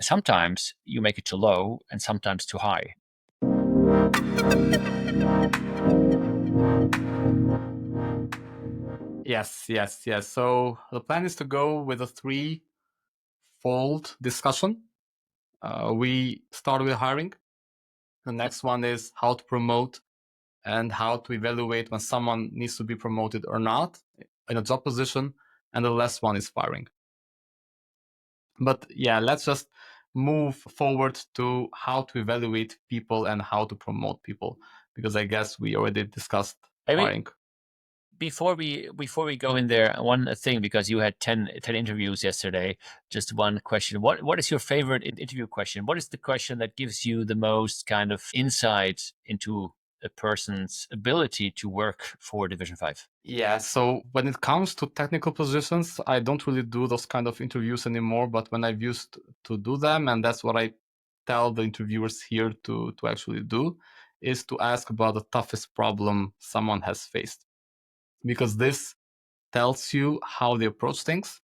sometimes you make it too low and sometimes too high. Yes. So the plan is to go with a threefold discussion. We start with hiring. The next one is how to promote and how to evaluate when someone needs to be promoted or not in a job position. And the last one is firing. But yeah, let's just move forward to how to evaluate people and how to promote people, because I guess we already discussed firing. Before we go in there, one thing, because you had 10 interviews yesterday, just one question. What is your favorite interview question? What is the question that gives you the most kind of insight into a person's ability to work for Division 5? Yeah, so when it comes to technical positions, I don't really do those kind of interviews anymore, but when I've used to do them, and that's what I tell the interviewers here to actually do, is to ask about the toughest problem someone has faced. Because this tells you how they approach things.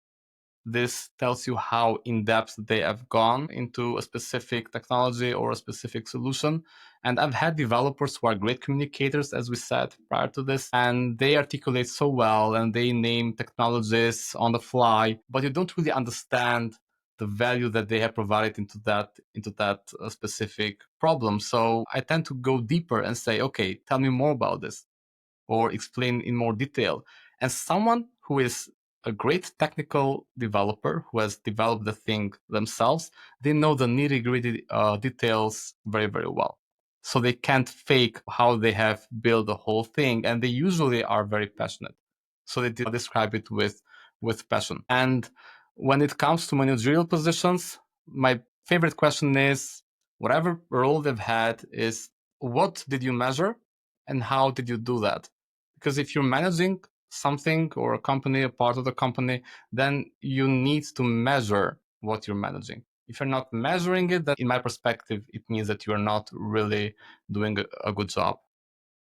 This tells you how in depth they have gone into a specific technology or a specific solution. And I've had developers who are great communicators, as we said prior to this, and they articulate so well and they name technologies on the fly, but you don't really understand the value that they have provided into that specific problem. So I tend to go deeper and say, okay, tell me more about this, or explain in more detail. And someone who is a great technical developer who has developed the thing themselves, they know the nitty-gritty details very, very well. So they can't fake how they have built the whole thing, and they usually are very passionate. So they describe it with passion. And when it comes to managerial positions, my favorite question is, whatever role they've had, is what did you measure and how did you do that? Because if you're managing something or a company, a part of the company, then you need to measure what you're managing. If you're not measuring it, then in my perspective, it means that you're not really doing a good job.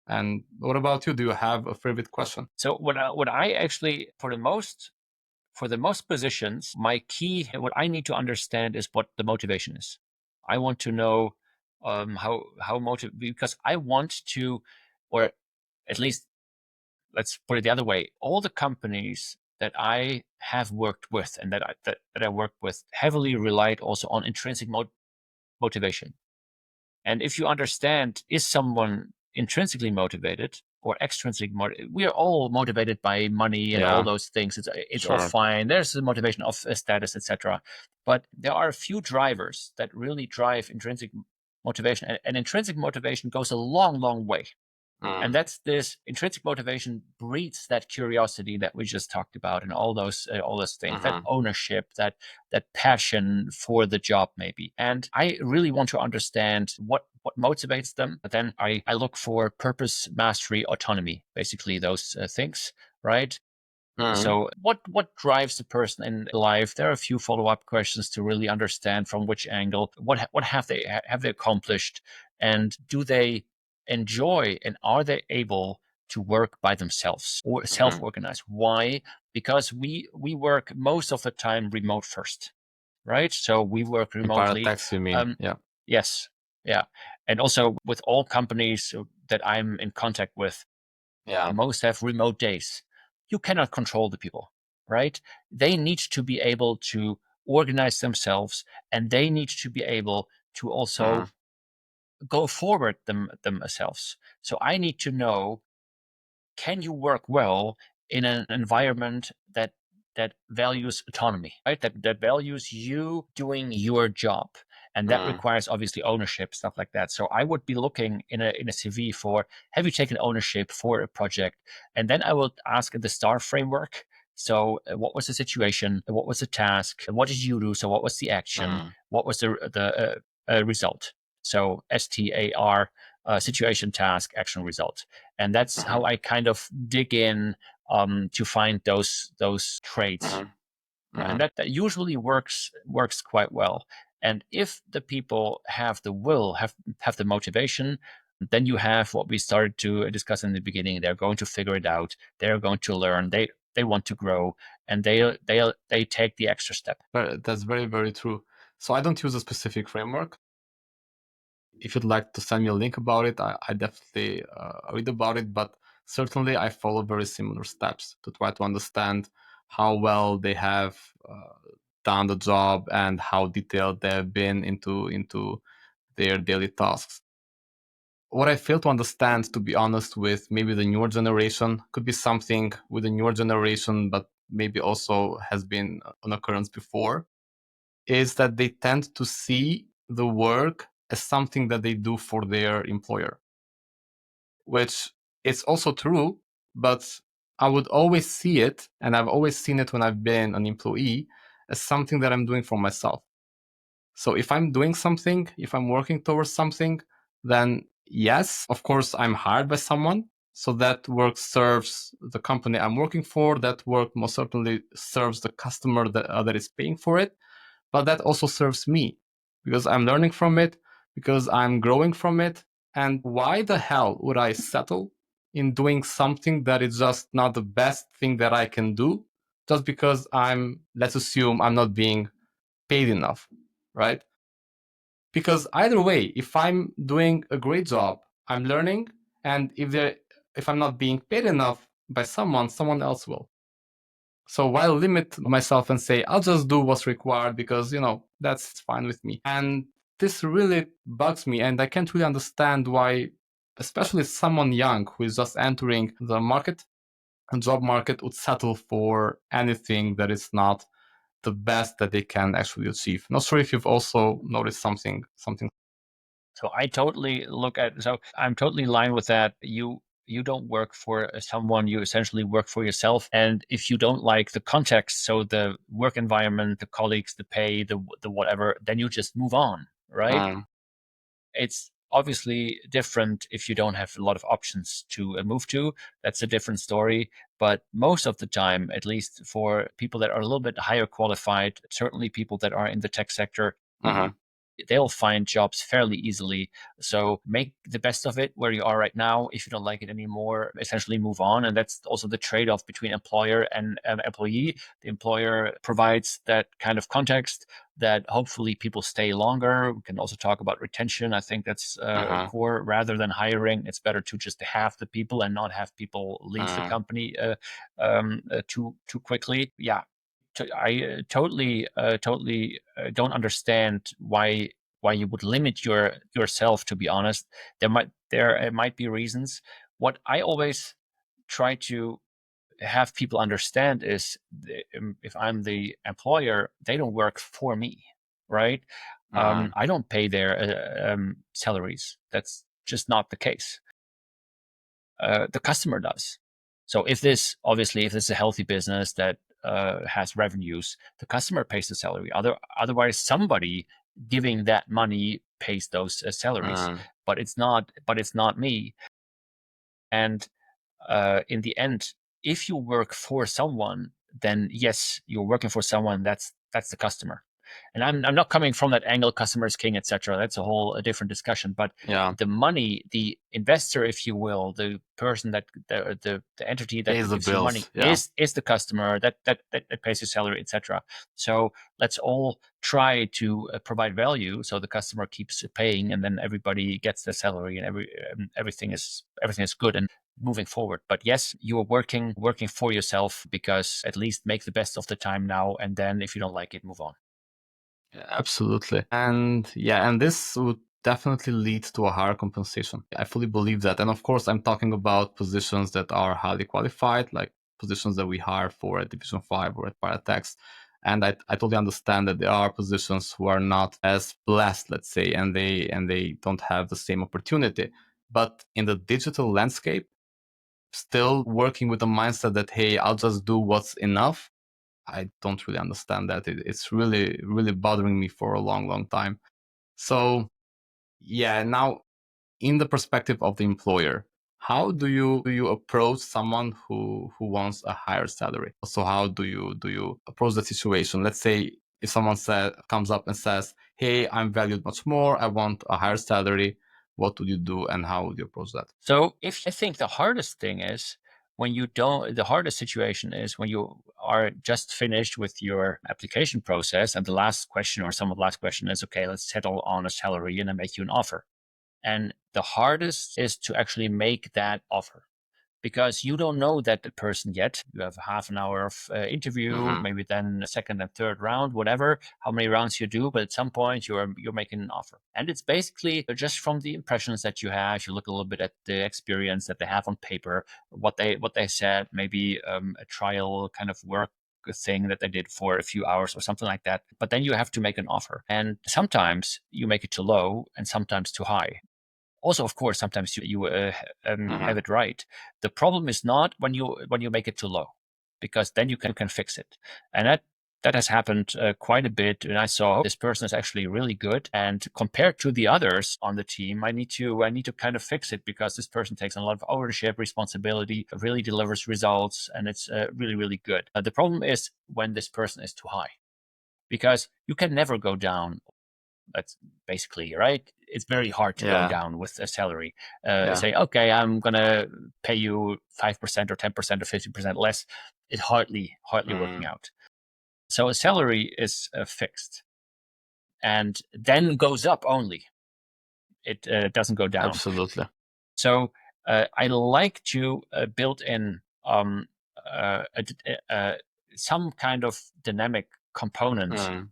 And what about you? Do you have a favorite question? So what I actually, for the most positions, my key, what I need to understand is what the motivation is. I want to know how motive, because I want to, or at least let's put it the other way. All the companies that I have worked with and that I worked with heavily relied also on intrinsic motivation. And if you understand, is someone intrinsically motivated or extrinsic motivated? We are all motivated by money and all those things. It's all fine. There's the motivation of status, etc. But there are a few drivers that really drive intrinsic motivation, and intrinsic motivation goes a long, long way. And that's this intrinsic motivation breeds that curiosity that we just talked about, and all those things, that ownership, that passion for the job, maybe. And I really want to understand what motivates them. But then I look for purpose, mastery, autonomy, basically those things, right? So what drives the person in life? There are a few follow-up questions to really understand from which angle, what have they accomplished, and do they enjoy, and are they able to work by themselves or self-organize? Why? Because we work most of the time remote first, right? So we work remotely. Paratechs, you mean? Yeah. Yes. Yeah. And also with all companies that I'm in contact with, most have remote days. You cannot control the people, right? They need to be able to organize themselves, and they need to be able to also go forward themselves. So I need to know, can you work well in an environment that values autonomy, right? That values you doing your job. And that requires obviously ownership, stuff like that. So I would be looking in a CV for, have you taken ownership for a project? And then I will ask the STAR framework. So what was the situation? What was the task? What did you do? So what was the action? What was the result? So STAR, situation, task, action, result. And that's how I kind of dig in to find those traits. And that usually works quite well. And if the people have the will, have the motivation, then you have what we started to discuss in the beginning. They're going to figure it out. They're going to learn. They want to grow, and they take the extra step. That's very, very true. So I don't use a specific framework. If you'd like to send me a link about it, I definitely read about it. But certainly, I follow very similar steps to try to understand how well they have done the job and how detailed they have been into their daily tasks. What I fail to understand, to be honest, with maybe the newer generation, could be something with the newer generation, but maybe also has been an occurrence before, is that they tend to see the work as something that they do for their employer, which is also true, but I would always see it, and I've always seen it when I've been an employee, as something that I'm doing for myself. So if I'm doing something, if I'm working towards something, then yes, of course, I'm hired by someone. So that work serves the company I'm working for. That work most certainly serves the customer that is paying for it. But that also serves me because I'm learning from it, because I'm growing from it. And why the hell would I settle in doing something that is just not the best thing that I can do just because let's assume I'm not being paid enough, right? Because either way, if I'm doing a great job, I'm learning, and if I'm not being paid enough by someone else will. So why limit myself and say I'll just do what's required because that's fine with me. And this really bugs me, and I can't really understand why, especially someone young who is just entering the market, job market, would settle for anything that is not the best that they can actually achieve. Not sure if you've also noticed something. So I'm totally in line with that. You don't work for someone, you essentially work for yourself. And if you don't like the context, so the work environment, the colleagues, the pay, the whatever, then you just move on, right? Um, It's obviously different if you don't have a lot of options to move to. That's a different story. But most of the time, at least for people that are a little bit higher qualified, certainly people that are in the tech sector, uh-huh, they'll find jobs fairly easily. So make the best of it where you are right now. If you don't like it anymore, essentially move on. And that's also the trade-off between employer and employee. The employer provides that kind of context that hopefully people stay longer. We can also talk about retention. I think that's uh-huh, core. Rather than hiring, it's better to just have the people and not have people leave the uh-huh, company too quickly. Yeah, I totally don't understand why you would limit yourself. To be honest, there might be reasons. What I always try to have people understand is if I'm the employer, they don't work for me, right? uh-huh, I don't pay their salaries. That's just not the case. The customer does. So if this is a healthy business that has revenues, the customer pays the salary. Otherwise, somebody giving that money pays those salaries. uh-huh, But it's not me. And in the end, if you work for someone, then yes, you're working for someone. That's the customer. And I'm not coming from that angle, customer is king, etc. That's a different discussion. But yeah, the money, the investor, if you will, the person that the entity that pays the gives you money bills. Yeah, is the customer that pays your salary, etc. So let's all try to provide value so the customer keeps paying, and then everybody gets their salary, and everything is good and moving forward. But yes, you are working for yourself, because at least make the best of the time now, and then if you don't like it, move on. yeah, absolutely. And yeah, and this would definitely lead to a higher compensation. I fully believe that. And of course, I'm talking about positions that are highly qualified, like positions that we hire for at Division 5 or at Paratex. And I totally understand that there are positions who are not as blessed, let's say, and they don't have the same opportunity. But in the digital landscape, still working with the mindset that, hey, I'll just do what's enough. I don't really understand that. It's really, really bothering me for a long, long time. So, yeah, now in the perspective of the employer, how do you approach someone who wants a higher salary? So how do you approach the situation? Let's say if someone comes up and says, "Hey, I'm valued much more. I want a higher salary." What would you do, and how would you approach that? So if I think the hardest thing is when you don't, the hardest situation is when you are just finished with your application process and the last question or some of the last question is, okay, let's settle on a salary and I make you an offer. And the hardest is to actually make that offer, because you don't know that the person yet. You have half an hour of interview, maybe then a second and third round, whatever, how many rounds you do. But at some point, you're making an offer, and it's basically just from the impressions that you have. You look a little bit at the experience that they have on paper, what they said, maybe a trial kind of work thing that they did for a few hours or something like that. But then you have to make an offer, and sometimes you make it too low, and sometimes too high. Also, of course, sometimes you have it right. The problem is not when you make it too low, because then you can fix it, and that has happened quite a bit. And I saw this person is actually really good, and compared to the others on the team, I need to kind of fix it, because this person takes a lot of ownership, responsibility, really delivers results, and it's really really good. The problem is when this person is too high, because you can never go down. That's basically right. It's very hard to go down with a salary. Say, okay, I'm gonna pay you 5% or 10% or 50% less. It's hardly working out. So a salary is fixed, and then goes up only. It doesn't go down. Absolutely. So I like to build in some kind of dynamic component.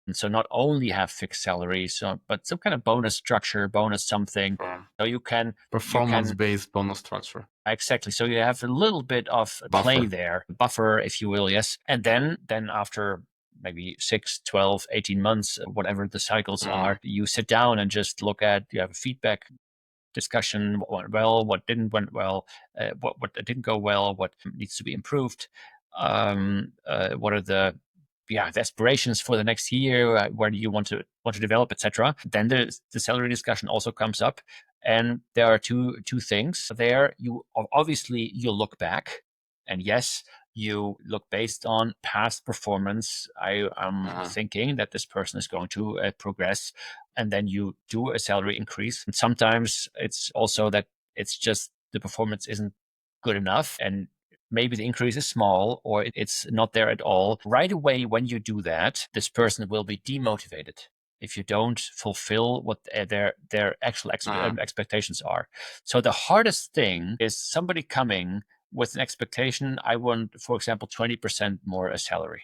And so not only have fixed salaries, but some kind of bonus structure, bonus something. So you can performance-based bonus structure. Exactly. So you have a little bit of play there, buffer, if you will, yes. And then after maybe 6, 12, 18 months, whatever the cycles are, you sit down and just look at, you have a feedback discussion, what went well, what didn't went well, what didn't go well, what needs to be improved, what are the aspirations for the next year, where do you want to develop, etc. Then the salary discussion also comes up, and there are two things there. You obviously you look back, and yes, you look based on past performance. I am thinking that this person is going to progress, and then you do a salary increase. And sometimes it's also that it's just the performance isn't good enough, and maybe the increase is small or it's not there at all. Right away, when you do that, this person will be demotivated if you don't fulfill what their actual expectations are. So the hardest thing is somebody coming with an expectation, I want, for example, 20% more a salary.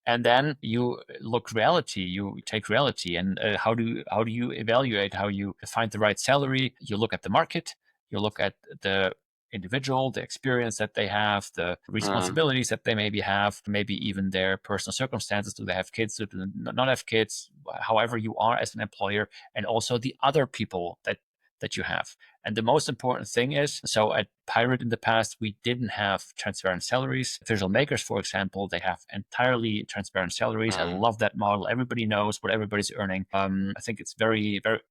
And then you look reality, you take reality, and how do you evaluate, how you find the right salary? You look at the market, you look at the individual, the experience that they have, the responsibilities that they maybe have, maybe even their personal circumstances. Do they have kids? Do they not have kids? However you are as an employer, and also the other people that you have. And the most important thing is, so at Pirate in the past, we didn't have transparent salaries. Visual makers, for example, they have entirely transparent salaries. I love that model. Everybody knows what everybody's earning. I think it's very, very,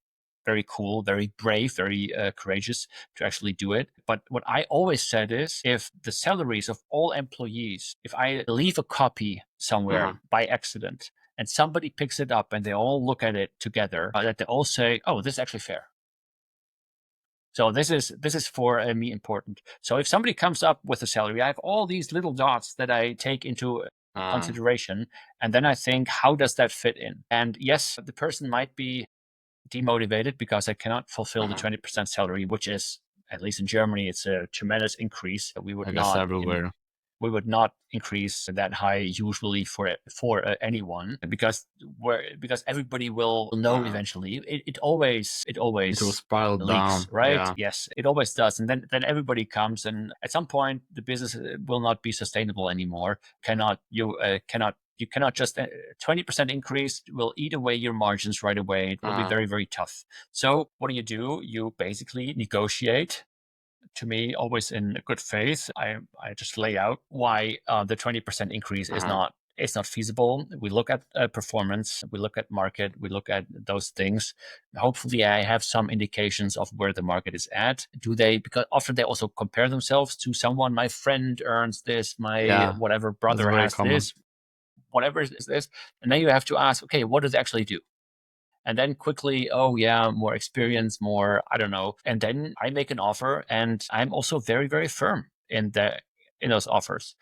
very cool, very brave, very courageous to actually do it. But what I always said is, if the salaries of all employees, if I leave a copy somewhere by accident and somebody picks it up and they all look at it together, that they all say, oh, this is actually fair. So this is for me important. So if somebody comes up with a salary, I have all these little dots that I take into consideration, and then I think, how does that fit in? And yes, the person might be demotivated because I cannot fulfill the 20% salary, which is, at least in Germany, it's a tremendous increase. We would not everywhere. We would not increase that high usually for anyone, because everybody will know eventually. It always It will spiral leaks, down, right? yeah. Yes, it always does, and then everybody comes, and at some point the business will not be sustainable anymore. You cannot just 20% increase will eat away your margins right away. It will be very, very tough. So what do? You basically negotiate. To me, always in good faith, I just lay out why the 20% increase is not feasible. We look at performance, we look at market, we look at those things. Hopefully, I have some indications of where the market is at. Do they? Because often they also compare themselves to someone. My friend earns this. My whatever brother has this. Whatever is this, and then you have to ask, okay, what does it actually do? And then quickly, oh yeah, more experience, more, I don't know. And then I make an offer, and I'm also very, very firm in those offers.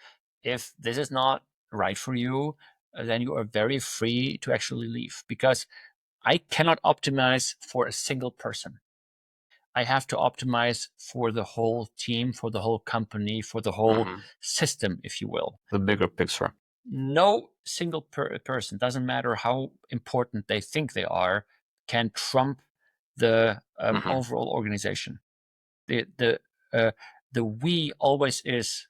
If this is not right for you, then you are very free to actually leave, because I cannot optimize for a single person. I have to optimize for the whole team, for the whole company, for the whole system, if you will. The bigger picture. No single person, doesn't matter how important they think they are, can trump the overall organization. The we always is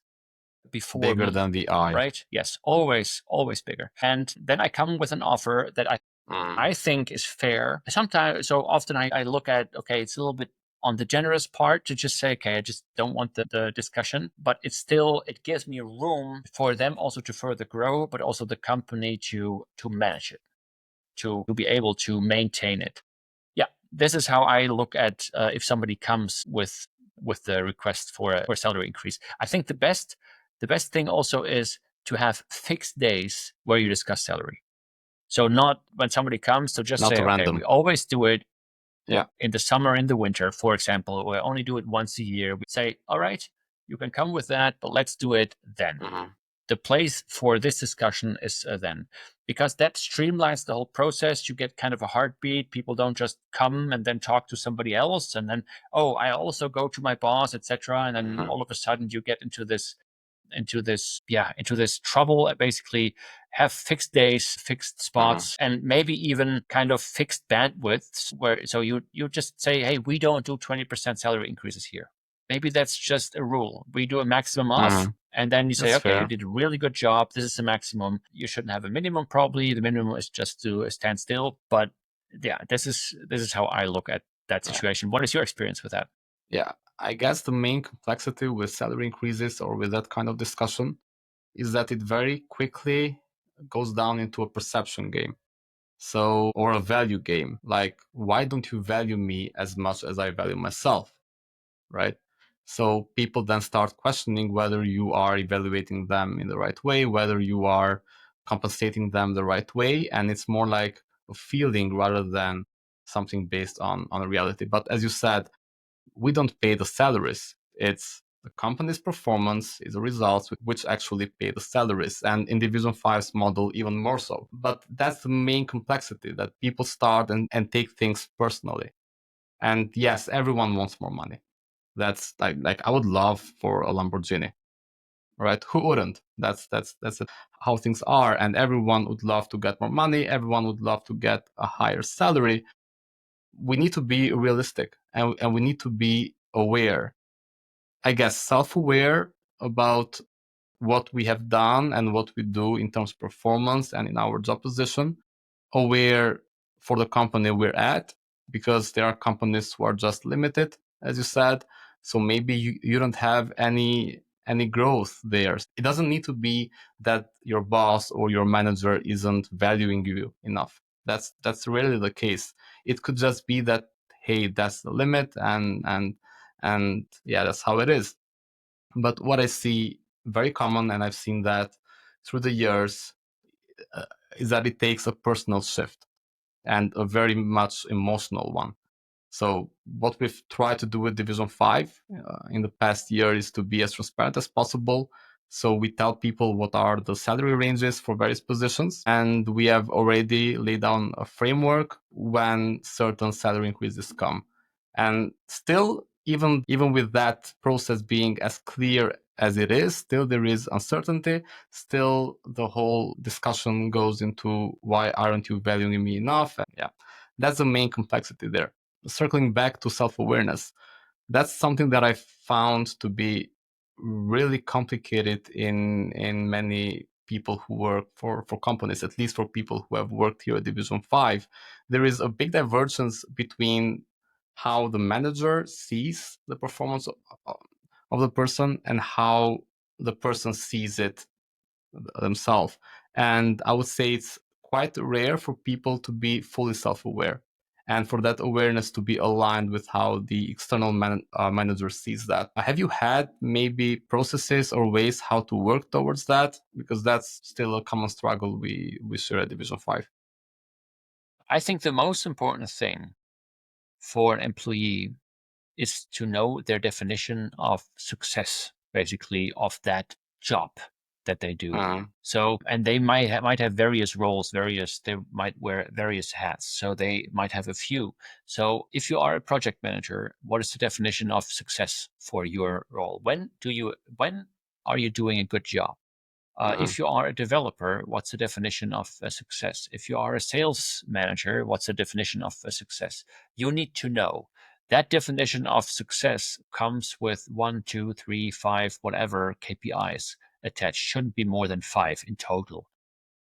before Bigger me, than the I. right? Yes, always bigger. And then I come with an offer that I think is fair. Sometimes, so often I look at, okay, it's a little bit on the generous part to just say, okay, I just don't want the discussion, but it gives me room for them also to further grow, but also the company to manage it, to be able to maintain it. Yeah, this is how I look at if somebody comes with the request for a salary increase. I think the best thing also is to have fixed days where you discuss salary. So not when somebody comes to just Not say, okay, we random. always do it Yeah. in the summer, in the winter, for example, we only do it once a year. We say, all right, you can come with that, but let's do it then. The place for this discussion is then, because that streamlines the whole process. You get kind of a heartbeat. People don't just come and then talk to somebody else, and then, oh, I also go to my boss, etc. And then all of a sudden you get into this trouble. Basically have fixed days, fixed spots, and maybe even kind of fixed bandwidths, where so you just say, hey, we don't do 20% salary increases here. Maybe that's just a rule. We do a maximum of, and then you say, That's okay, you fair. did a really good job. This is the maximum. You shouldn't have a minimum. Probably the minimum is just to stand still. But yeah, this is how I look at that situation. What is your experience with that? Yeah, I guess the main complexity with salary increases or with that kind of discussion is that it very quickly goes down into a perception game. So, or a value game. Like, why don't you value me as much as I value myself? Right? So people then start questioning whether you are evaluating them in the right way, whether you are compensating them the right way. And it's more like a feeling rather than something based on a reality. But as you said, we don't pay the salaries. It's the company's performance is the results which actually pay the salaries. And in Division 5's model, even more so. But that's the main complexity, that people start and take things personally. And yes, everyone wants more money. That's like I would love for a Lamborghini, right? Who wouldn't? That's how things are. And everyone would love to get more money. Everyone would love to get a higher salary. We need to be realistic, and we need to be aware, I guess, self-aware about what we have done and what we do in terms of performance and in our job position, aware for the company we're at, because there are companies who are just limited, as you said. So maybe you don't have any growth there. It doesn't need to be that your boss or your manager isn't valuing you enough. That's rarely the case. It could just be that, hey, that's the limit, and yeah, that's how it is. But what I see very common, and I've seen that through the years, is that it takes a personal shift and a very much emotional one. So what we've tried to do with Division 5 in the past year is to be as transparent as possible. So we tell people what are the salary ranges for various positions, and we have already laid down a framework when certain salary increases come. And still, even with that process being as clear as it is, still there is uncertainty. Still, the whole discussion goes into, why aren't you valuing me enough? And yeah, that's the main complexity there. Circling back to self-awareness, that's something that I found to be really complicated in many people who work for companies, at least for people who have worked here at Division 5. There is a big divergence between how the manager sees the performance of the person and how the person sees it themselves. And I would say it's quite rare for people to be fully self-aware, and for that awareness to be aligned with how the external manager sees that. Have you had maybe processes or ways how to work towards that? Because that's still a common struggle we share at Division 5. I think the most important thing for an employee is to know their definition of success, basically, of that job that they do. So, and they might have various roles, they might wear various hats. So they might have a few. So if you are a project manager, what is the definition of success for your role? When are you doing a good job? If you are a developer, what's the definition of a success? If you are a sales manager, what's the definition of a success? You need to know. That definition of success comes with 1, 2, 3, 5, whatever KPIs attached. Shouldn't be more than 5 in total.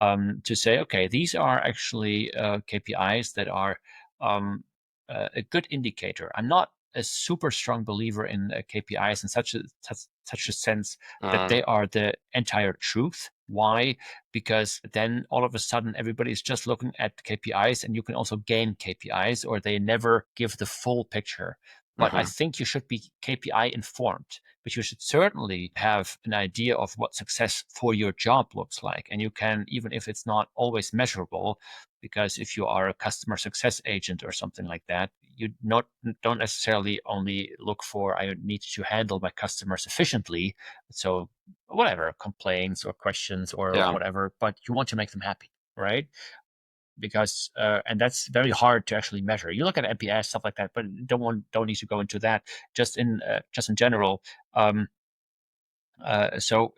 To say, okay, these are actually KPIs that are a good indicator. I'm not a super strong believer in KPIs in such a sense that they are the entire truth. Why? Because then all of a sudden everybody is just looking at KPIs, and you can also gain KPIs, or they never give the full picture. But I think you should be KPI informed, but you should certainly have an idea of what success for your job looks like. And you can, even if it's not always measurable, because if you are a customer success agent or something like that, you don't necessarily only look for, I need to handle my customers efficiently. So whatever, complaints or questions or Yeah. whatever, but you want to make them happy, right? Because and that's very hard to actually measure. You look at NPS, stuff like that, but don't need to go into that. Just in general, so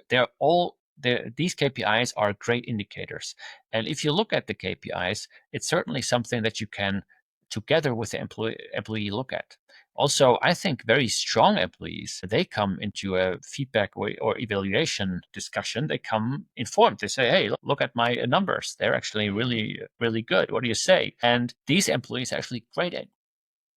these KPIs are great indicators. And if you look at the KPIs, it's certainly something that you can, together with the employee look at. Also, I think very strong employees, they come into a feedback or evaluation discussion, they come informed. They say, hey, look at my numbers. They're actually really, really good. What do you say? And these employees are actually great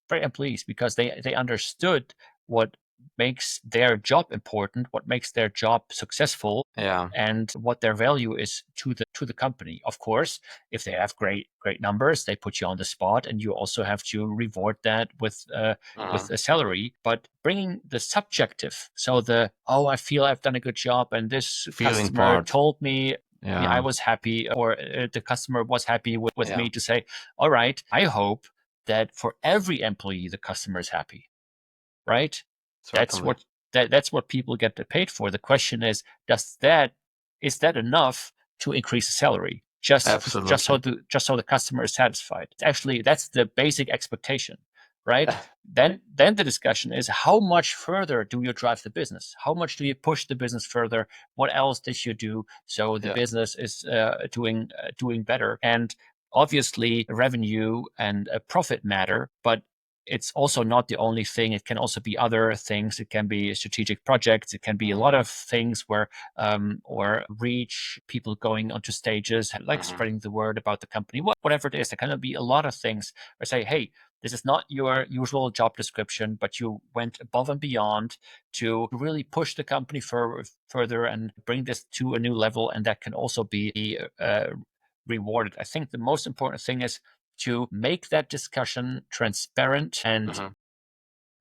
employees, because they understood what makes their job important, what makes their job successful, Yeah. and what their value is to the company. Of course, if they have great numbers, they put you on the spot, and you also have to reward that with a salary. But bringing the subjective, so I feel I've done a good job, and this Feeling customer part. told me I Yeah. was happy, or the customer was happy with Yeah. me, to say, all right, I hope that for every employee the customer is happy, right? That's Certainly. that's what people get paid for. The question is, is that enough to increase the salary? Absolutely. Just so the customer is satisfied. Actually, that's the basic expectation, right? Then the discussion is, how much further do you drive the business? How much do you push the business further? What else did you do so the Yeah. business is doing better? And obviously, revenue and profit matter, but it's also not the only thing. It can also be other things. It can be strategic projects. It can be a lot of things where, or reach, people going onto stages, like spreading the word about the company, whatever it is. There can be a lot of things where say, hey, this is not your usual job description, but you went above and beyond to really push the company further and bring this to a new level. And that can also be rewarded. I think the most important thing is to make that discussion transparent and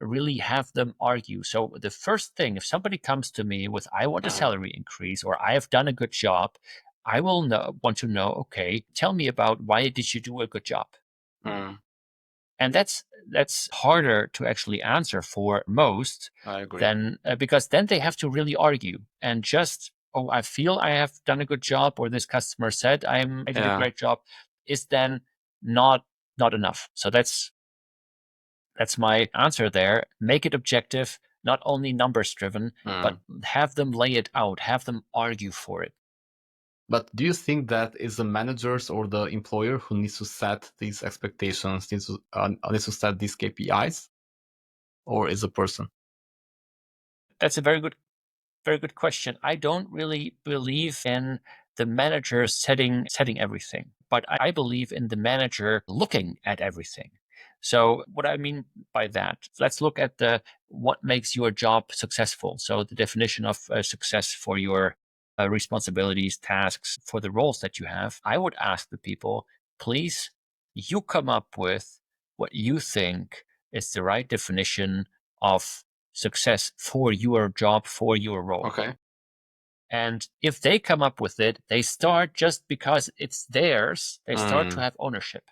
really have them argue. So the first thing, if somebody comes to me with, I want a salary increase, or I have done a good job, I will want to know, okay, tell me about, why did you do a good job? And that's harder to actually answer for most I agree. than because then they have to really argue, and just, I feel I have done a good job, or this customer said I did a great job, is then not enough. So that's my answer there. Make it objective, not only numbers driven, but have them lay it out, have them argue for it. But do you think that is the managers or the employer who needs to set these expectations, needs to set these KPIs, or is a person? That's a very good question. I don't really believe in the manager setting everything, but I believe in the manager looking at everything. So what I mean by that, let's look at what makes your job successful. So the definition of success for your responsibilities, tasks, for the roles that you have. I would ask the people, please, you come up with what you think is the right definition of success for your job, for your role. Okay. And if they come up with it, they start, just because it's theirs, they start to have ownership.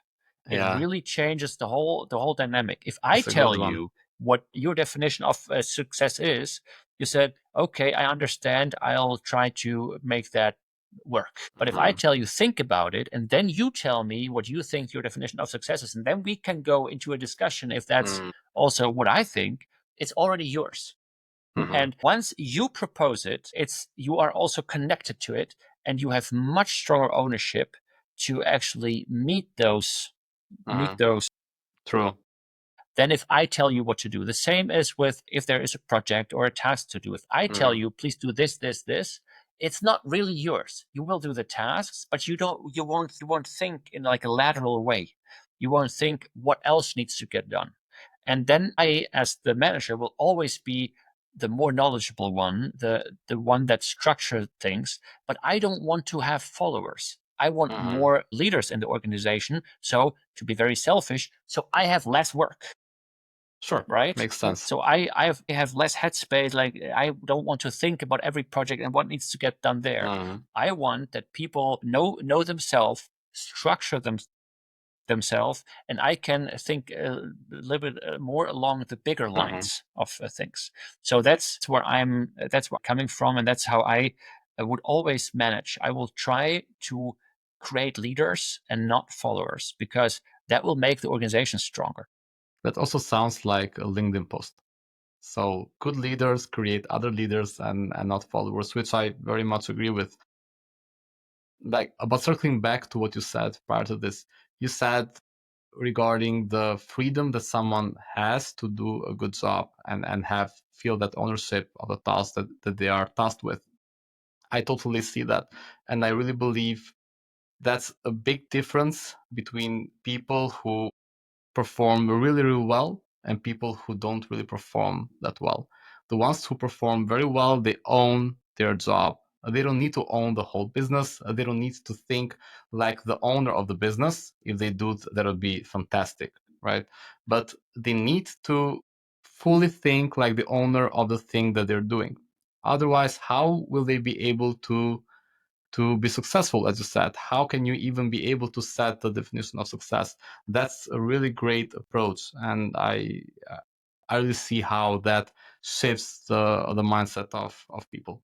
It Yeah, really changes the whole dynamic. If I that's a good tell one. you what your definition of success is, you said, okay, I understand. I'll try to make that work. But if I Hmm. tell you, think about it, and then you tell me what you think your definition of success is, and then we can go into a discussion if that's also what I think, it's already yours. Mm-hmm. And once you propose it, it's you are also connected to it, and you have much stronger ownership to actually meet Hmm. those True. than if I tell you what to do. The same as with if there is a project or a task to do. If I tell Hmm. you, please do this, this, this, it's not really yours. You will do the tasks, but you won't think in like a lateral way. You won't think what else needs to get done. And then I, as the manager, will always be the more knowledgeable one, the one that structures things, but I don't want to have followers. I want Hmm. more leaders in the organization. So to be very selfish, so I have less work, Sure. right? Makes sense. So I have less headspace. Like I don't want to think about every project and what needs to get done there. Hmm. I want that people know themselves, structure themselves, and I can think a little bit more along the bigger Hmm. lines of things. So that's where I'm coming from, and that's how I would always manage. I will try to create leaders and not followers because that will make the organization stronger. That also sounds like a LinkedIn post. So good leaders create other leaders and not followers, which I very much agree with. Like, but circling back to what you said prior to this, you said regarding the freedom that someone has to do a good job and have feel that ownership of the task that they are tasked with. I totally see that. And I really believe that's a big difference between people who perform really, really well and people who don't really perform that well. The ones who perform very well, they own their job. They don't need to own the whole business. They don't need to think like the owner of the business. If they do, that would be fantastic, right? But they need to fully think like the owner of the thing that they're doing. Otherwise, how will they be able to be successful, as you said? How can you even be able to set the definition of success? That's a really great approach, and I really see how that shifts the mindset of people.